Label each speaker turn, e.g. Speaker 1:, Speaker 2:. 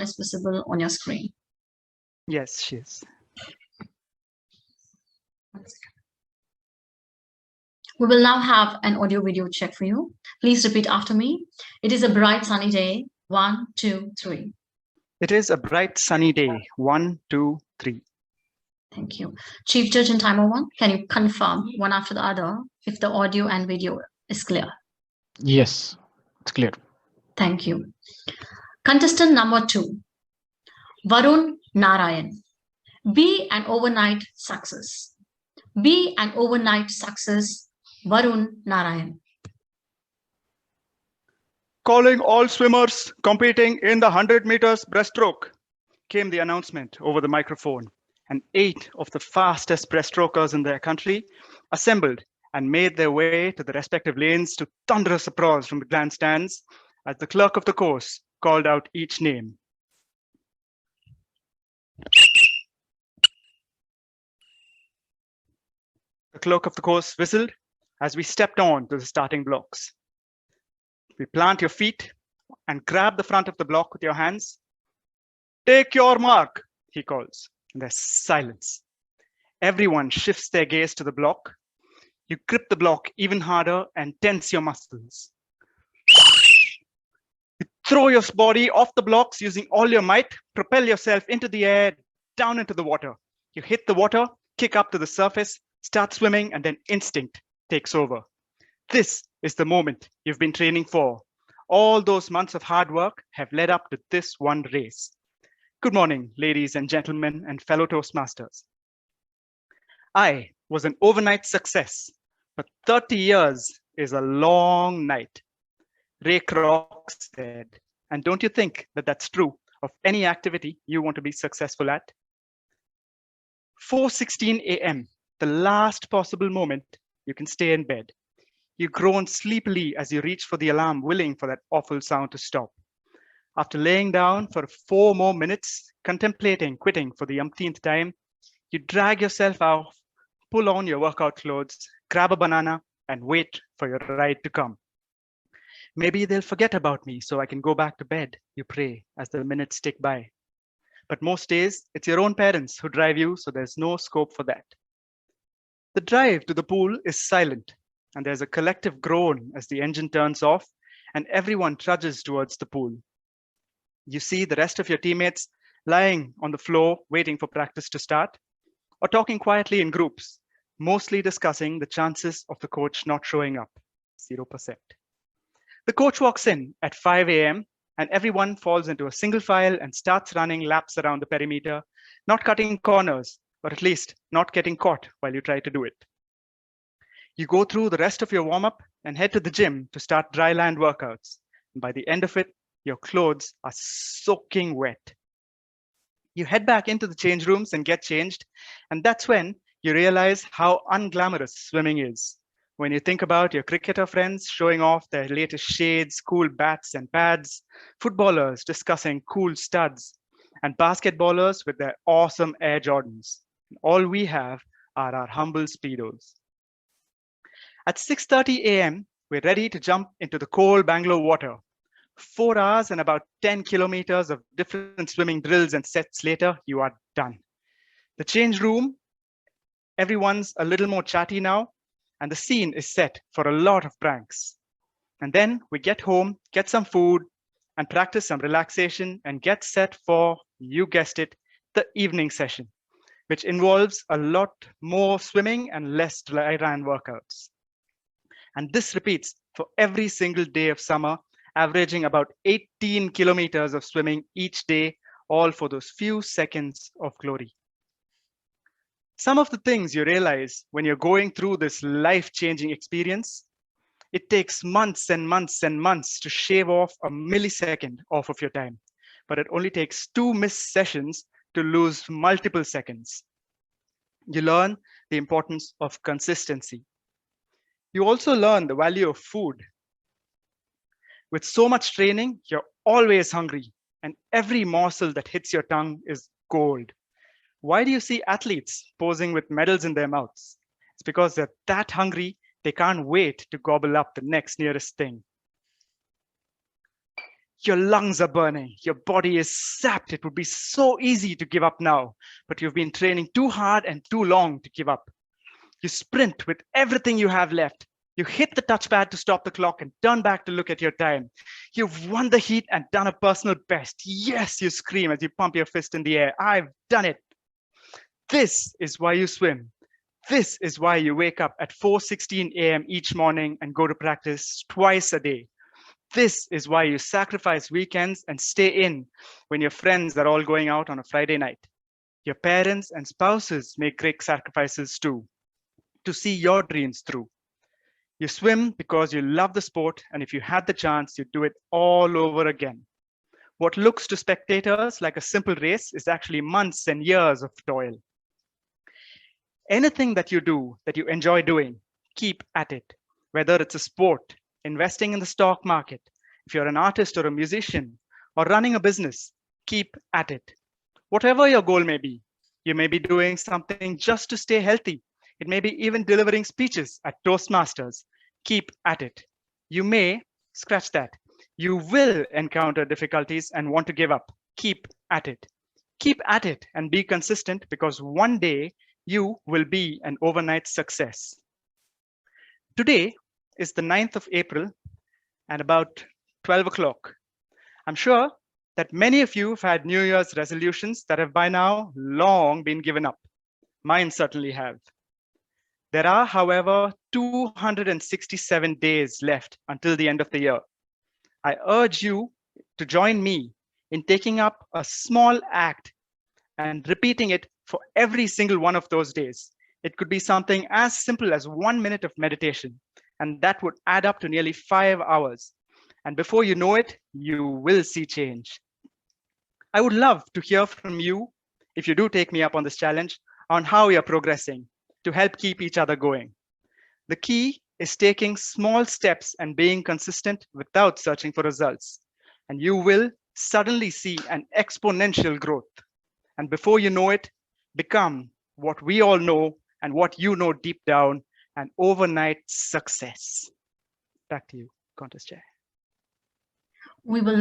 Speaker 1: is visible on your screen.
Speaker 2: Yes, she is.
Speaker 1: We will now have an audio video check for you. Please repeat after me. It is a bright sunny day. 1, 2, 3.
Speaker 2: It is a bright sunny day. 1, 2, 3.
Speaker 1: Thank you. Chief Judge and Timer 1, can you confirm one after the other if the audio and video is clear?
Speaker 3: Yes, it's clear.
Speaker 1: Thank you. Contestant number 2, Varun Narayan. Be an overnight success. Be an overnight success, Varun Narayan.
Speaker 2: Calling all swimmers competing in the 100 meters breaststroke, came the announcement over the microphone, and 8 of the fastest breaststrokers in their country assembled and made their way to the respective lanes to thunderous applause from the grandstands as the clerk of the course called out each name. The clerk of the course whistled as we stepped on to the starting blocks. We plant your feet and grab the front of the block with your hands. Take your mark, he calls. And there's silence. Everyone shifts their gaze to the block. You grip the block even harder and tense your muscles. You throw your body off the blocks using all your might, propel yourself into the air, down into the water. You hit the water, kick up to the surface, start swimming, and then instinct takes over. This is the moment you've been training for. All those months of hard work have led up to this one race. Good morning, ladies and gentlemen and fellow Toastmasters. I was an overnight success, but 30 years is a long night. Ray Kroc said, and don't you think that that's true of any activity you want to be successful at? 4:16 a.m., the last possible moment you can stay in bed. You groan sleepily as you reach for the alarm, willing for that awful sound to stop. After laying down for 4 more minutes, contemplating quitting for the umpteenth time, you drag yourself out, pull on your workout clothes, grab a banana, and wait for your ride to come. Maybe they'll forget about me so I can go back to bed, you pray as the minutes tick by. But most days, it's your own parents who drive you, so there's no scope for that. The drive to the pool is silent, and there's a collective groan as the engine turns off and everyone trudges towards the pool. You see the rest of your teammates lying on the floor waiting for practice to start, or talking quietly in groups, mostly discussing the chances of the coach not showing up, 0%. The coach walks in at 5 a.m. and everyone falls into a single file and starts running laps around the perimeter, not cutting corners, or at least not getting caught while you try to do it. You go through the rest of your warm-up and head to the gym to start dry land workouts. And by the end of it, your clothes are soaking wet. You head back into the change rooms and get changed. And that's when you realize how unglamorous swimming is. When you think about your cricketer friends showing off their latest shades, cool bats and pads, footballers discussing cool studs, and basketballers with their awesome Air Jordans. All we have are our humble Speedos. At 6:30 a.m., we're ready to jump into the cold Bangalore water. 4 hours and about 10 kilometers of different swimming drills and sets later, you are done. The change room, everyone's a little more chatty now, and the scene is set for a lot of pranks. And then we get home, get some food, and practice some relaxation and get set for, you guessed it, the evening session, which involves a lot more swimming and less dry run workouts. And this repeats for every single day of summer, averaging about 18 kilometers of swimming each day, all for those few seconds of glory. Some of the things you realize when you're going through this life-changing experience, it takes months and months and months to shave off a millisecond off of your time, but it only takes 2 missed sessions to lose multiple seconds. You learn the importance of consistency. You also learn the value of food. With so much training, you're always hungry, and every morsel that hits your tongue is gold. Why do you see athletes posing with medals in their mouths? It's because they're that hungry, they can't wait to gobble up the next nearest thing. Your lungs are burning. Your body is sapped. It would be so easy to give up now, but you've been training too hard and too long to give up. You sprint with everything you have left. You hit the touchpad to stop the clock and turn back to look at your time. You've won the heat and done a personal best. Yes, you scream as you pump your fist in the air. I've done it. This is why you swim. This is why you wake up at 4:16 a.m. each morning and go to practice twice a day. This is why you sacrifice weekends and stay in when your friends are all going out on a Friday night. Your parents and spouses make great sacrifices too, to see your dreams through. You swim because you love the sport, and if you had the chance, you'd do it all over again. What looks to spectators like a simple race is actually months and years of toil. Anything that you do that you enjoy doing, keep at it. Whether it's a sport, investing in the stock market, if you're an artist or a musician, or running a business, keep at it. Whatever your goal may be, you may be doing something just to stay healthy. It may be even delivering speeches at Toastmasters. Keep at it. You may, scratch that, you will encounter difficulties and want to give up. Keep at it. Keep at it and be consistent, because one day you will be an overnight success. Today is the 9th of April and about 12 o'clock. I'm sure that many of you have had New Year's resolutions that have by now long been given up. Mine certainly have. There are, however, 267 days left until the end of the year. I urge you to join me in taking up a small act and repeating it for every single one of those days. It could be something as simple as 1 minute of meditation, and that would add up to nearly 5 hours. And before you know it, you will see change. I would love to hear from you, if you do take me up on this challenge, on how you're progressing to help keep each other going. The key is taking small steps and being consistent without searching for results. And you will suddenly see an exponential growth. And before you know it, become what we all know and what you know deep down, an overnight success. Back to you, Contest Chair.
Speaker 1: We will